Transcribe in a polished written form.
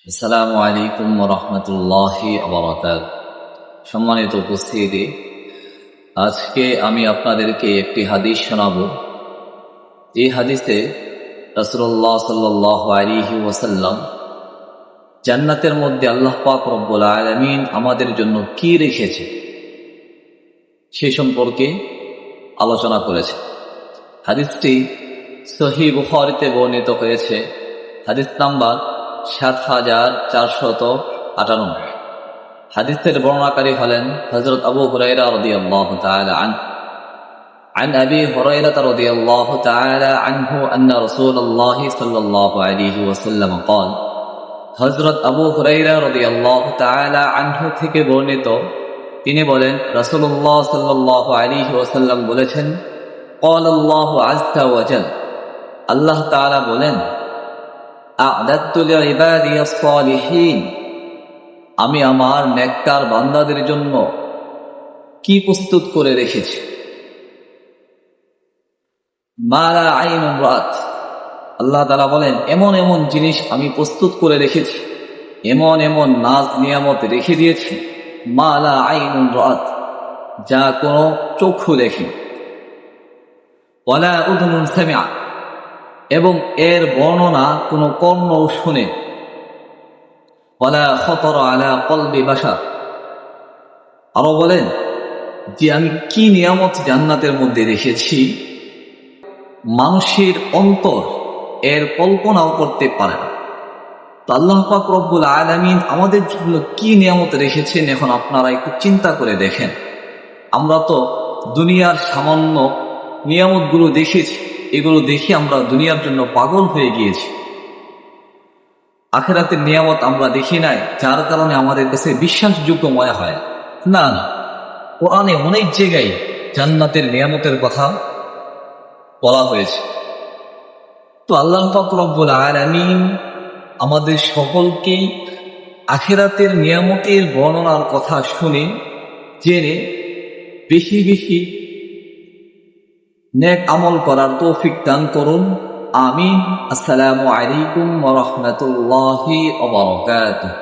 আসসালামু আলাইকুম ওয়া রাহমাতুল্লাহি ওয়া বারাকাতুহু। সম্মানিত উপস্থিতি, আজকে আমি আপনাদেরকে একটি হাদিস শোনাবো। এই হাদিসে রাসূলুল্লাহ সাল্লাল্লাহু আলাইহি ওয়াসাল্লাম জান্নাতের মধ্যে আল্লাহ পাক রব্বুল আলামিন আমাদের জন্য কি রেখেছে সে সম্পর্কে আলোচনা করেছে। হাদিসটি সহিহ বুখারীতে বর্ণিত হয়েছে, হাদিস নাম্বার ৭৪৯৮। হাদিসের বর্ণনাকারী হলেন হযরত আবু হুরায়রা রাদিয়াল্লাহু তাআলা আনহু। عن أبي هريرة رضي الله تعالى عنه أن رسول الله صلى الله عليه وسلم قال হযরত আবু হুরায়রা রাদিয়াল্লাহু তাআলা আনহু থেকে বর্ণিত, তিনি বলেন রাসূলুল্লাহ সাল্লাল্লাহু আলাইহি ওয়াসাল্লাম বলেছেন, قال الله عز وجل, আল্লাহ তাআলা বলেন, أعددت لعبادي الصالحين, আমি আমার নেককার বান্দাদের জন্য কি প্রস্তুত করে রেখেছি। মা লা আইনুন রাত, আল্লাহ তাআলা বলেন এমন এমন জিনিস আমি প্রস্তুত করে রেখেছি, এমন এমন নাজ নিয়ামত রেখে দিয়েছি, মা লা আইনুন রাত, যা কোনো চক্ষু দেখেনি, ওয়ালা উযুনুন সামিআত, এবং এর বর্ণনা কোনো কর্ণও শুনে, ওয়ালা খাতারা আলা কলবি বাশার। আরো বলেন যে আমি কি নিয়ামত জান্নাতের মধ্যে রেখেছি, মানুষের অন্তর এর কল্পনাও করতে পারে না। তো আল্লাহ পাক রব্বুল আলামিন আমাদের জন্য কি নিয়ামত রেখেছেন, এখন আপনারা একটু চিন্তা করে দেখেন। আমরা তো দুনিয়ার সামান্য নিয়ামতগুলো দেখেছি, এগুলো দেখে আমরা দুনিয়ার জন্য পাগল হয়ে গিয়েছি। আখিরাতের নিয়ামত আমরা দেখি নাই, যার কারণে আমাদের কাছে বিশ্বাসযোগ্য মনে হয় না। কোরআনে অনেক জায়গায় জান্নাতের নিয়ামতের কথা বলা হয়েছে। তো আল্লাহ পাক রব্বুল আলামিন আমাদের সকলকে আখিরাতের নিয়ামতের বর্ণনার কথা শুনে জেনে বেশি বেশি নেক আমল করার তৌফিক দান করুন। আমিন। আসসালামু আলাইকুম ওয়া রাহমাতুল্লাহি ওয়া বারাকাতুহু।